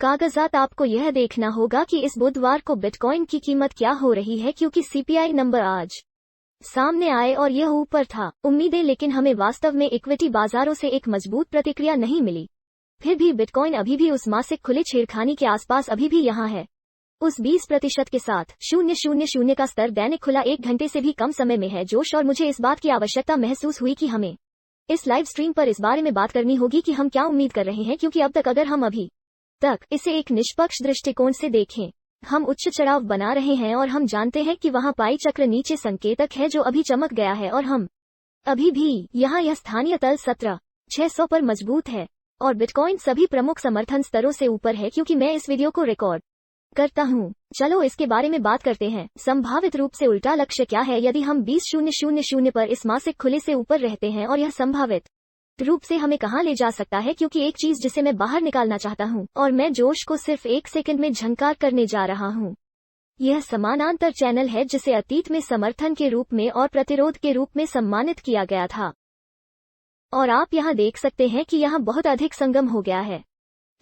कागजात आपको यह देखना होगा कि इस बुधवार को बिटकॉइन की कीमत क्या हो रही है, क्योंकि सीपीआई नंबर आज सामने आए और यह ऊपर था उम्मीदें, लेकिन हमें वास्तव में इक्विटी बाजारों से एक मजबूत प्रतिक्रिया नहीं मिली। फिर भी बिटकॉइन अभी भी उस मासिक खुले छेड़खानी के आसपास अभी भी यहाँ है, उस 20% के साथ 000 का स्तर दैनिक खुला 1 घंटे से भी कम समय में है जोश। और मुझे इस बात की आवश्यकता महसूस हुई कि हमें इस लाइव स्ट्रीम पर इस बारे में बात करनी होगी कि हम क्या उम्मीद कर रहे हैं, क्योंकि अब तक अगर हम अभी तक इसे एक निष्पक्ष दृष्टिकोण से देखें, हम उच्च चढ़ाव बना रहे हैं और हम जानते हैं कि वहां पाई चक्र नीचे संकेतक है जो अभी चमक गया है, और हम अभी भी यहाँ यह स्थानीय तल 17,600 पर मजबूत है और बिटकॉइन सभी प्रमुख समर्थन स्तरों से ऊपर है। क्योंकि मैं इस वीडियो को रिकॉर्ड करता हूँ, चलो इसके बारे में बात करते हैं। संभावित रूप से उल्टा लक्ष्य क्या है यदि हम 20,000 पर इस मासिक खुले से ऊपर रहते हैं, और यह संभावित रूप से हमें कहां ले जा सकता है। क्योंकि एक चीज जिसे मैं बाहर निकालना चाहता हूं, और मैं जोश को सिर्फ 1 सेकंड में झंकार करने जा रहा हूं, यह समानांतर चैनल है जिसे अतीत में समर्थन के रूप में और प्रतिरोध के रूप में सम्मानित किया गया था, और आप यहां देख सकते हैं कि यहां बहुत अधिक संगम हो गया है।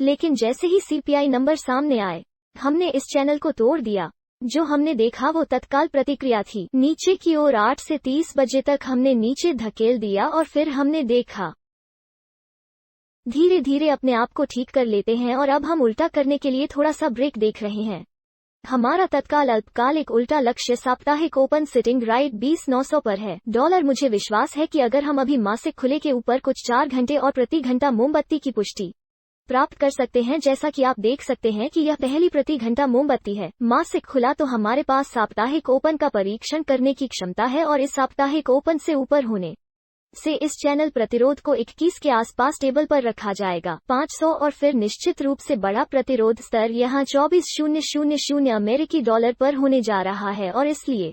लेकिन जैसे ही सीपीआई नंबर सामने आए, हमने इस चैनल को तोड़ दिया। जो हमने देखा वो तत्काल प्रतिक्रिया थी नीचे की ओर। 8 से 30 बजे तक हमने नीचे धकेल दिया और फिर हमने देखा धीरे धीरे अपने आप को ठीक कर लेते हैं, और अब हम उल्टा करने के लिए थोड़ा सा ब्रेक देख रहे हैं। हमारा तत्काल अल्पकालिक उल्टा लक्ष्य साप्ताहिक ओपन सिटिंग राइट 20,900 पर है डॉलर। मुझे विश्वास है कि अगर हम अभी मासिक खुले के ऊपर कुछ 4 घंटे और प्रति घंटा मोमबत्ती की पुष्टि प्राप्त कर सकते हैं, जैसा कि आप देख सकते हैं कि यह पहली प्रति घंटा मोमबत्ती है मासिक खुला, तो हमारे पास साप्ताहिक ओपन का परीक्षण करने की क्षमता है। और इस साप्ताहिक ओपन से ऊपर होने से इस चैनल प्रतिरोध को 21 के आसपास टेबल पर रखा जाएगा 500, और फिर निश्चित रूप से बड़ा प्रतिरोध स्तर यहां 24,000 अमेरिकी डॉलर पर होने जा रहा है। और इसलिए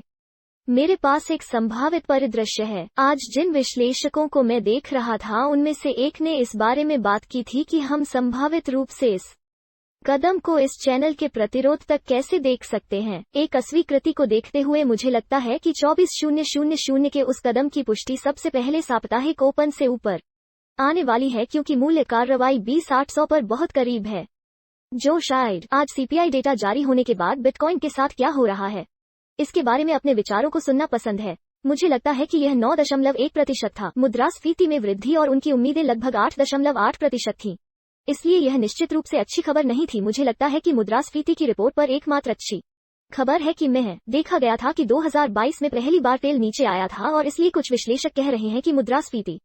मेरे पास एक संभावित परिदृश्य है। आज जिन विश्लेषकों को मैं देख रहा था उनमें से एक ने इस बारे में बात की थी कि हम संभावित रूप से इस कदम को इस चैनल के प्रतिरोध तक कैसे देख सकते हैं। एक अस्वीकृति को देखते हुए मुझे लगता है कि 24,000 के उस कदम की पुष्टि सबसे पहले साप्ताहिक ओपन से ऊपर आने वाली है, क्योंकि मूल्य कार्रवाई 20,800 पर बहुत करीब है। जो शायद आज सीपीआई डेटा जारी होने के बाद बिटकॉइन के साथ क्या हो रहा है इसके बारे में अपने विचारों को सुनना पसंद है। मुझे लगता है कि यह 9.1% था। मुद्रास्फीति में वृद्धि और उनकी उम्मीदें लगभग 8.8% थीं। इसलिए यह निश्चित रूप से अच्छी खबर नहीं थी। मुझे लगता है कि मुद्रास्फीति की रिपोर्ट पर एकमात्र अच्छी खबर है कि देखा गया था कि 2022 में पहली बार तेल नीचे आया था, और इसलिए कुछ विश्लेषक कह रहे हैं कि मुद्रास्फीति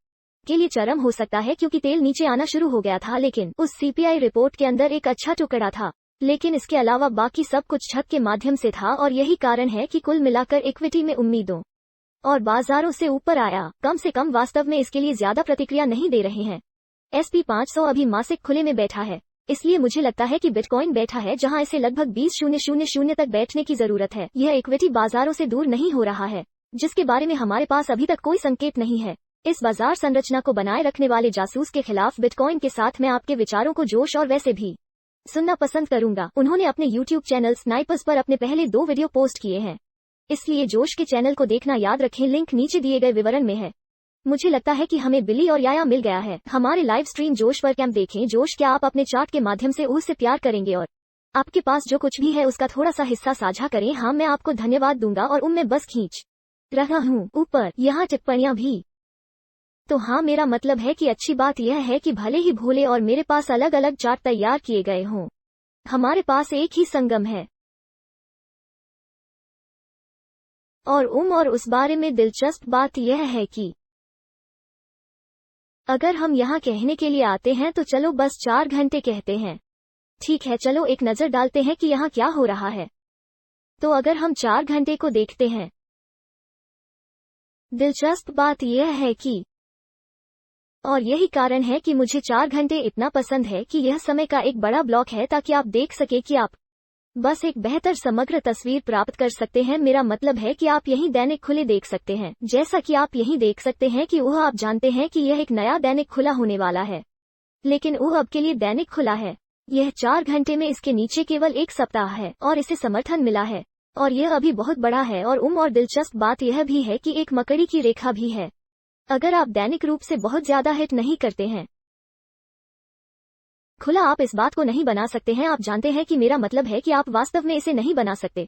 के लिए चरम हो सकता है क्योंकि तेल नीचे आना शुरू हो गया था। लेकिन उस सीपीआई रिपोर्ट के अंदर एक अच्छा टुकड़ा था, लेकिन इसके अलावा बाकी सब कुछ छत के माध्यम से था, और यही कारण है कि कुल मिलाकर इक्विटी में उम्मीदों और बाजारों से ऊपर आया। कम से कम वास्तव में इसके लिए ज्यादा प्रतिक्रिया नहीं दे रहे हैं। SP 500 अभी मासिक खुले में बैठा है, इसलिए मुझे लगता है कि बिटकॉइन बैठा है जहां इसे लगभग 20,000 तक बैठने की जरूरत है। यह इक्विटी बाजारों से दूर नहीं हो रहा है, जिसके बारे में हमारे पास अभी तक कोई संकेत नहीं है। इस बाजार संरचना को बनाए रखने वाले जासूस के खिलाफ बिटकॉइन के साथ मैं आपके विचारों को जोश और वैसे भी सुनना पसंद करूंगा। उन्होंने अपने YouTube चैनल स्नाइपर्स पर अपने पहले 2 वीडियो पोस्ट किए हैं, इसलिए जोश के चैनल को देखना याद रखें। लिंक नीचे दिए गए विवरण में है। मुझे लगता है कि हमें बिली और याया मिल गया है। हमारे लाइव स्ट्रीम जोश पर कैंप देखें। जोश, क्या आप अपने चार्ट के माध्यम से उससे प्यार करेंगे और आपके पास जो कुछ भी है उसका थोड़ा सा हिस्सा साझा करें? हाँ, मैं आपको धन्यवाद दूंगा और मैं बस खींच रहा हूँ ऊपर यहाँ टिप्पणियां भी। तो हाँ, मेरा मतलब है कि अच्छी बात यह है कि भले ही भोले और मेरे पास अलग अलग चार्ट तैयार किए गए हों, हमारे पास एक ही संगम है। और उस बारे में दिलचस्प बात यह है कि अगर हम यहाँ कहने के लिए आते हैं तो चलो बस 4 घंटे कहते हैं। ठीक है, चलो एक नज़र डालते हैं कि यहाँ क्या हो रहा है। तो अगर हम 4 घंटे को देखते हैं, दिलचस्प बात यह है कि और यही कारण है कि मुझे 4 घंटे इतना पसंद है कि यह समय का एक बड़ा ब्लॉक है ताकि आप देख सके कि आप बस एक बेहतर समग्र तस्वीर प्राप्त कर सकते हैं। मेरा मतलब है कि आप यहीं दैनिक खुले देख सकते हैं, जैसा कि आप यहीं देख सकते हैं कि आप जानते हैं कि यह एक नया दैनिक खुला होने वाला है, लेकिन अब के लिए दैनिक खुला है। यह 4 घंटे में इसके नीचे केवल 1 सप्ताह है और इसे समर्थन मिला है, और यह अभी बहुत बड़ा है। और दिलचस्प बात यह भी है कि एक मकड़ी की रेखा भी है। अगर आप दैनिक रूप से बहुत ज्यादा हिट नहीं करते हैं खुला आप इस बात को नहीं बना सकते हैं। आप जानते हैं कि मेरा मतलब है कि आप वास्तव में इसे नहीं बना सकते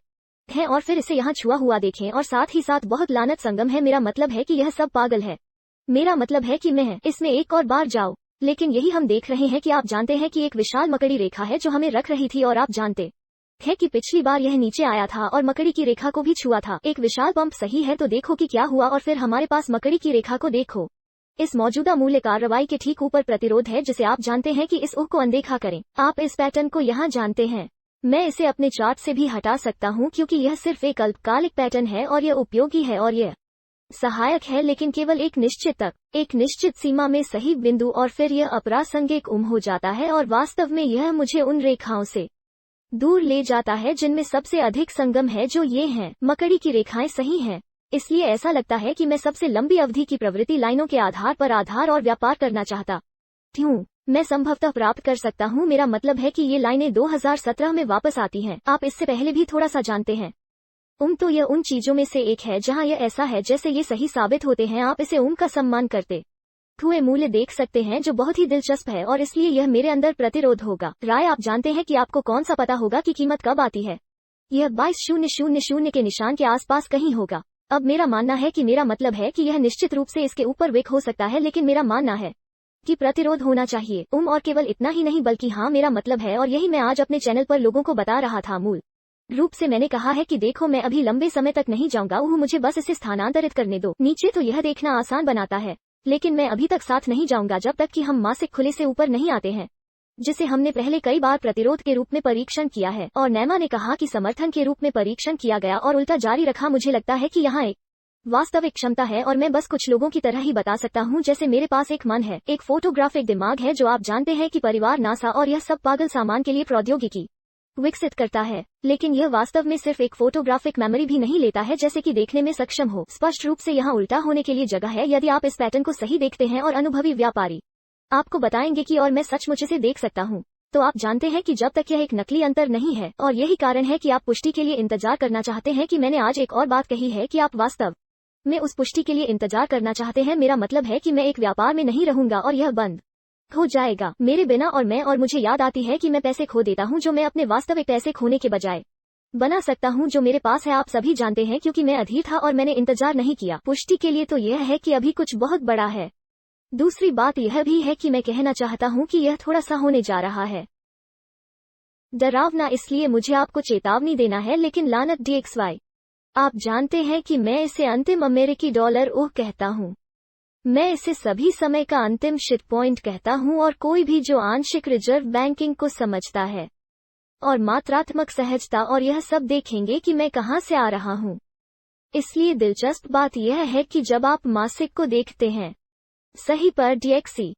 हैं और फिर इसे यहाँ छुआ हुआ देखें और साथ ही साथ बहुत लानत संगम है। मेरा मतलब है कि यह सब पागल है। मेरा मतलब है कि मैं इसमें एक और बार जाओ। लेकिन यही हम देख रहे हैं कि आप जानते हैं कि एक विशाल मकड़ी रेखा है जो हमें रख रही थी और आप जानते हैं कि पिछली बार यह नीचे आया था और मकड़ी की रेखा को भी छुआ था। एक विशाल पंप सही है, तो देखो कि क्या हुआ और फिर हमारे पास मकड़ी की रेखा को देखो। इस मौजूदा मूल्य कार्रवाई के ठीक ऊपर प्रतिरोध है जिसे आप जानते हैं कि इस ऊह को अनदेखा करें। आप इस पैटर्न को यहाँ जानते हैं। मैं इसे अपने चार्ट से भी हटा सकता हूँ क्योंकि यह सिर्फ एक अल्पकालिक पैटर्न है और यह उपयोगी है और यह सहायक है, लेकिन केवल एक निश्चित सीमा में सही बिंदु, और फिर यह अप्रासंगिक हो जाता है और वास्तव में यह मुझे उन रेखाओं से दूर ले जाता है जिनमें सबसे अधिक संगम है, जो ये हैं। मकड़ी की रेखाएं सही हैं। इसलिए ऐसा लगता है कि मैं सबसे लंबी अवधि की प्रवृत्ति लाइनों के आधार पर आधार और व्यापार करना चाहता हूँ। मैं संभवतः प्राप्त कर सकता हूँ। मेरा मतलब है कि ये लाइनें 2017 में वापस आती हैं। आप इससे पहले भी थोड़ा सा जानते हैं। तो यह उन चीजों में से एक है जहाँ यह ऐसा है जैसे ये सही साबित होते हैं। आप इसे का सम्मान करते हुए मूल्य देख सकते हैं जो बहुत ही दिलचस्प है और इसलिए यह मेरे अंदर प्रतिरोध होगा। राय, आप जानते हैं कि आपको कौन सा पता होगा कि कीमत कब आती है। यह 22,000 के निशान के आसपास कहीं होगा। अब मेरा मानना है कि मेरा मतलब है कि यह निश्चित रूप से इसके ऊपर विक हो सकता है, लेकिन मेरा मानना है कि प्रतिरोध होना चाहिए। और केवल इतना ही नहीं बल्कि हाँ, मेरा मतलब है, और यही मैं आज अपने चैनल पर लोगों को बता रहा था। मूल रूप से मैंने कहा है कि देखो, मैं अभी लंबे समय तक नहीं जाऊंगा। मुझे बस इसे स्थानांतरित करने दो नीचे, तो यह देखना आसान बनाता है। लेकिन मैं अभी तक साथ नहीं जाऊंगा जब तक कि हम मासिक खुले से ऊपर नहीं आते हैं, जिसे हमने पहले कई बार प्रतिरोध के रूप में परीक्षण किया है। और नैमा ने कहा कि समर्थन के रूप में परीक्षण किया गया और उल्टा जारी रखा। मुझे लगता है कि यहाँ एक वास्तविक क्षमता है और मैं बस कुछ लोगों की तरह ही बता सकता हूँ, जैसे मेरे पास एक मन है, एक फोटोग्राफिक दिमाग है, जो आप जानते हैं कि परिवार, नासा और यह सब पागल सामान के लिए प्रौद्योगिकी विकसित करता है। लेकिन यह वास्तव में सिर्फ एक फोटोग्राफिक मेमोरी भी नहीं लेता है जैसे कि देखने में सक्षम हो। स्पष्ट रूप से यहाँ उल्टा होने के लिए जगह है। यदि आप इस पैटर्न को सही देखते हैं और अनुभवी व्यापारी आपको बताएंगे कि और मैं सचमुच इसे देख सकता हूँ, तो आप जानते हैं कि जब तक यह एक नकली अंतर नहीं है, और यही कारण है कि आप पुष्टि के लिए इंतजार करना चाहते हैं कि मैंने आज एक और बात कही है कि आप वास्तव में उस पुष्टि के लिए इंतजार करना चाहते हैं। मेरा मतलब है कि मैं एक व्यापार में नहीं रहूंगा और यह बंद हो जाएगा मेरे बिना, और मुझे याद आती है कि मैं पैसे खो देता हूँ जो मैं अपने वास्तविक पैसे खोने के बजाय बना सकता हूँ, जो मेरे पास है। आप सभी जानते हैं क्योंकि मैं अधीर था और मैंने इंतजार नहीं किया पुष्टि के लिए। तो यह है कि अभी कुछ बहुत बड़ा है। दूसरी बात यह भी है कि मैं कहना चाहता हूँ कि यह थोड़ा सा होने जा रहा है डरावना, इसलिए मुझे आपको चेतावनी देना है। लेकिन लानत DXY, आप जानते हैं कि मैं इसे अंतिम अमेरिकी डॉलर कहता हूँ। मैं इसे सभी समय का अंतिम शिट पॉइंट कहता हूँ, और कोई भी जो आंशिक रिजर्व बैंकिंग को समझता है और मात्रात्मक सहजता और यह सब देखेंगे कि मैं कहाँ से आ रहा हूँ। इसलिए दिलचस्प बात यह है कि जब आप मासिक को देखते हैं सही पर DXY,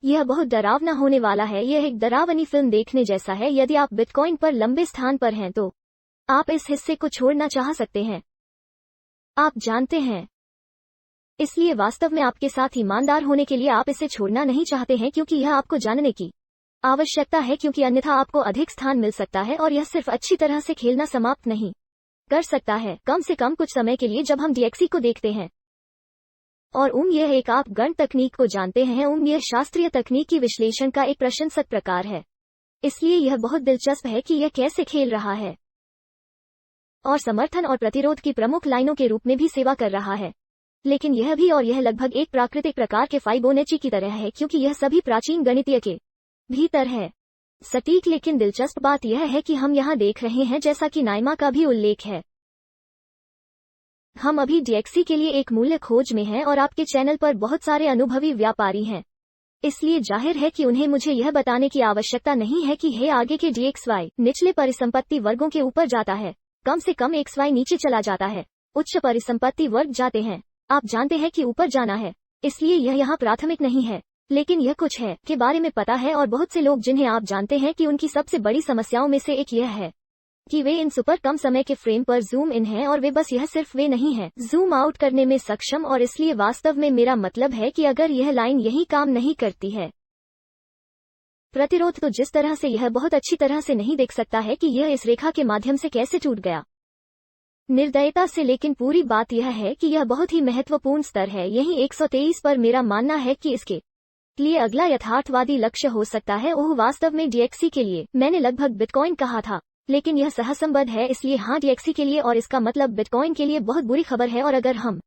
यह बहुत डरावना होने वाला है। यह एक डरावनी फिल्म देखने जैसा है। यदि आप बिटकॉइन पर लंबे स्थान पर हैं तो आप इस हिस्से को छोड़ना चाह सकते हैं, आप जानते हैं। इसलिए वास्तव में आपके साथ ईमानदार होने के लिए आप इसे छोड़ना नहीं चाहते हैं, क्योंकि यह आपको जानने की आवश्यकता है, क्योंकि अन्यथा आपको अधिक स्थान मिल सकता है और यह सिर्फ अच्छी तरह से खेलना समाप्त नहीं कर सकता है, कम से कम कुछ समय के लिए जब हम DXY को देखते हैं। और यह एक आप गण तकनीक को जानते हैं। यह शास्त्रीय तकनीकी विश्लेषण का एक प्रशंसक प्रकार है। इसलिए यह बहुत दिलचस्प है कि यह कैसे खेल रहा है और समर्थन और प्रतिरोध की प्रमुख लाइनों के रूप में भी सेवा कर रहा है। लेकिन यह भी, और यह लगभग एक प्राकृतिक प्रकार के फाइबोनेची की तरह है, क्योंकि यह सभी प्राचीन गणितीय के भीतर है सटीक। लेकिन दिलचस्प बात यह है कि हम यहाँ देख रहे हैं, जैसा कि नाइमा का भी उल्लेख है, हम अभी DXY के लिए एक मूल्य खोज में हैं और आपके चैनल पर बहुत सारे अनुभवी व्यापारी हैं। इसलिए जाहिर है कि उन्हें मुझे यह बताने की आवश्यकता नहीं है कि हे आगे के DXY निचले परिसंपत्ति वर्गों के ऊपर जाता है, कम से कम XY नीचे चला जाता है, उच्च परिसंपत्ति वर्ग जाते हैं। आप जानते हैं कि ऊपर जाना है। इसलिए यह यहाँ प्राथमिक नहीं है, लेकिन यह कुछ है के बारे में पता है। और बहुत से लोग जिन्हें आप जानते हैं कि उनकी सबसे बड़ी समस्याओं में से एक यह है कि वे इन सुपर कम समय के फ्रेम पर जूम इन हैं, और वे बस यह सिर्फ वे नहीं हैं जूम आउट करने में सक्षम। और इसलिए वास्तव में मेरा मतलब है कि अगर यह लाइन यही काम नहीं करती है प्रतिरोध, तो जिस तरह से यह बहुत अच्छी तरह से नहीं देख सकता है कि यह इस रेखा के माध्यम से कैसे टूट गया निर्दयता से। लेकिन पूरी बात यह है कि यह बहुत ही महत्वपूर्ण स्तर है। यही 123 पर मेरा मानना है कि इसके लिए अगला यथार्थवादी लक्ष्य हो सकता है ओह वास्तव में DXY के लिए मैंने लगभग बिटकॉइन कहा था, लेकिन यह सहसंबद्ध है, इसलिए हाँ DXY के लिए, और इसका मतलब बिटकॉइन के लिए बहुत बुरी खबर है। और अगर हम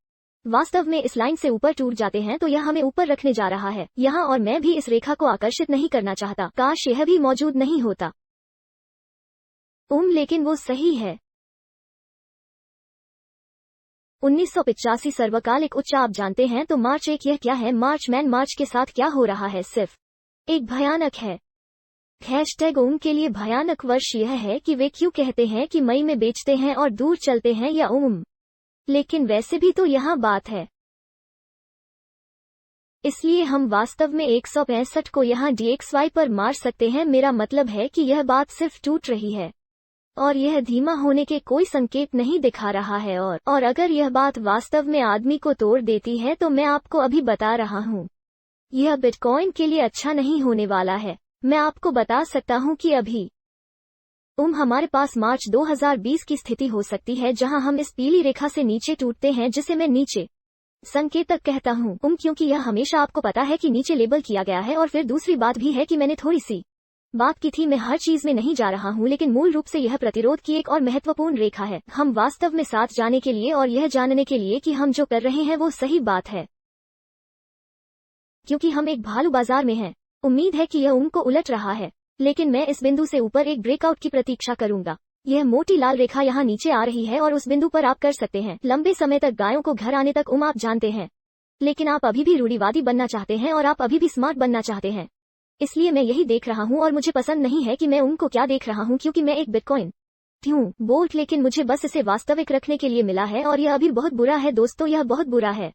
वास्तव में इस लाइन से ऊपर टूट जाते हैं तो यह हमें ऊपर रखने जा रहा है यहाँ, और मैं भी इस रेखा को आकर्षित नहीं करना चाहता, काश यह भी मौजूद नहीं होता। लेकिन वो सही है। 1985 सर्वकालिक उच्च आप जानते हैं तो मार्च 1 यह क्या है? मार्च के साथ क्या हो रहा है? सिर्फ एक भयानक है। हैशटैग के लिए भयानक वर्ष यह है कि वे क्यों कहते हैं कि मई में बेचते हैं और दूर चलते हैं या लेकिन वैसे भी तो यहाँ बात है। इसलिए हम वास्तव में 165 को यहाँ DXY पर मार सकते हैं। मेरा मतलब है कि यह बात सिर्फ टूट रही है और यह धीमा होने के कोई संकेत नहीं दिखा रहा है। और अगर यह बात वास्तव में आदमी को तोड़ देती है तो मैं आपको अभी बता रहा हूँ, यह बिटकॉइन के लिए अच्छा नहीं होने वाला है। मैं आपको बता सकता हूँ कि अभी हमारे पास मार्च 2020 की स्थिति हो सकती है जहां हम इस पीली रेखा से नीचे टूटते हैं, जिसे मैं नीचे संकेतक कहता हूं, क्योंकि यह हमेशा आपको पता है कि नीचे लेबल किया गया है। और फिर दूसरी बात भी है कि मैंने थोड़ी सी बात की थी, मैं हर चीज में नहीं जा रहा हूं, लेकिन मूल रूप से यह प्रतिरोध की एक और महत्वपूर्ण रेखा है। हम वास्तव में साथ जाने के लिए और यह जानने के लिए कि हम जो कर रहे हैं वो सही बात है, क्योंकि हम एक भालू बाजार में हैं। उम्मीद है कि यह को उलट रहा है, लेकिन मैं इस बिंदु से ऊपर एक ब्रेकआउट की प्रतीक्षा करूंगा। यह मोटी लाल रेखा यहाँ नीचे आ रही है और उस बिंदु पर आप कर सकते हैं लंबे समय तक गायों को घर आने तक आप जानते हैं, लेकिन आप अभी भी रूढ़िवादी बनना चाहते हैं और आप अभी भी स्मार्ट बनना चाहते हैं। इसलिए मैं यही देख रहा हूँ और मुझे पसंद नहीं है कि मैं को क्या देख रहा हूँ, क्योंकि मैं एक बिटकॉइन हूँ बोल्ट, लेकिन मुझे बस इसे वास्तविक रखने के लिए मिला है और यह अभी बहुत बुरा है दोस्तों, यह बहुत बुरा है।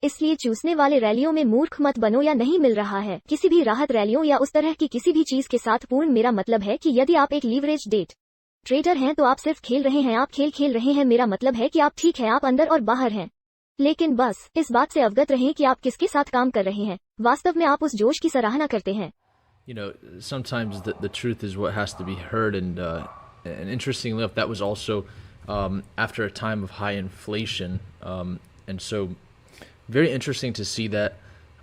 इसलिए चूसने वाले रैलियों में मूर्ख मत बनो या नहीं मिल रहा है किसी भी राहत रैलियों या उस तरह की किसी भी चीज के साथ पूर्ण। मेरा मतलब है कि यदि आप एक लीवरेज डेट ट्रेडर हैं तो आप सिर्फ खेल रहे हैं, आप खेल रहे हैं। मेरा मतलब है कि आप ठीक है, आप अंदर और बाहर हैं, लेकिन बस इस बात से अवगत रहें कि आप किसके साथ काम कर रहे हैं। वास्तव में आप उस जोश की सराहना करते हैं। You know, sometimes the truth is what has to be heard, and interestingly enough, that was also after a time of high inflation, and so very interesting to see that.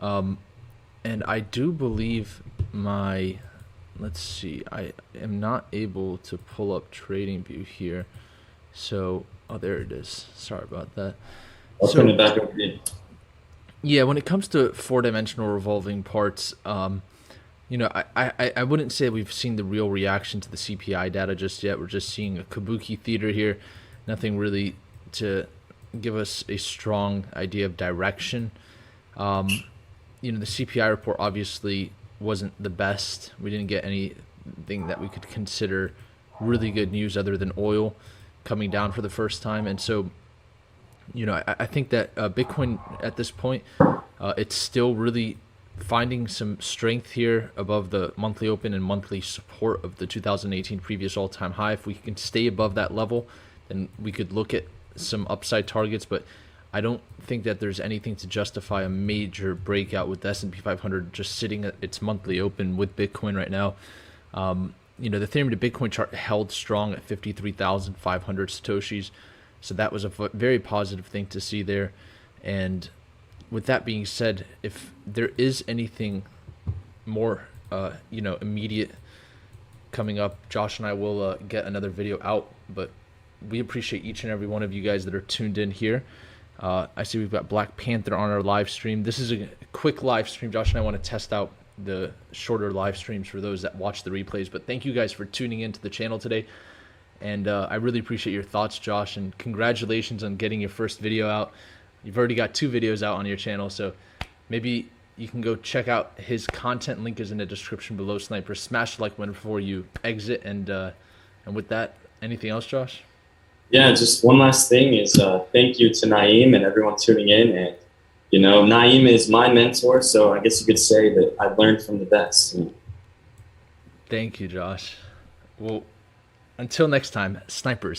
And I do believe let's see, I am not able to pull up TradingView here, so there it is. Sorry about that. I'll turn it back over to you. Yeah, when it comes to four-dimensional revolving parts, you know, I wouldn't say we've seen the real reaction to the CPI data just yet. We're just seeing a kabuki theater here. Nothing really to give us a strong idea of direction. You know, the CPI report obviously wasn't the best. We didn't get anything that we could consider really good news other than oil coming down for the first time. And so, you know, I think that Bitcoin at this point, it's still really finding some strength here above the monthly open and monthly support of the 2018 previous all-time high. If we can stay above that level, then we could look at some upside targets, but I don't think that there's anything to justify a major breakout with the S&P 500 just sitting at its monthly open with Bitcoin right now. You know, the Ethereum to Bitcoin chart held strong at 53,500 Satoshis, so that was a very positive thing to see there. And with that being said, if there is anything more, you know, immediate coming up, Josh and I will get another video out. But we appreciate each and every one of you guys that are tuned in here. I see we've got Black Panther on our live stream. This is a quick live stream. Josh and I want to test out the shorter live streams for those that watch the replays. But thank you guys for tuning into the channel today. And I really appreciate your thoughts, Josh, and congratulations on getting your first video out. You've already got 2 videos out on your channel, so maybe you can go check out his content. Link is in the description below, Sniper. Smash the like button before you exit, and with that, anything else, Josh? Yeah, just one last thing is thank you to Naeem and everyone tuning in. And, you know, Naeem is my mentor, so I guess you could say that I've learned from the best. Thank you, Josh. Well, until next time, snipers.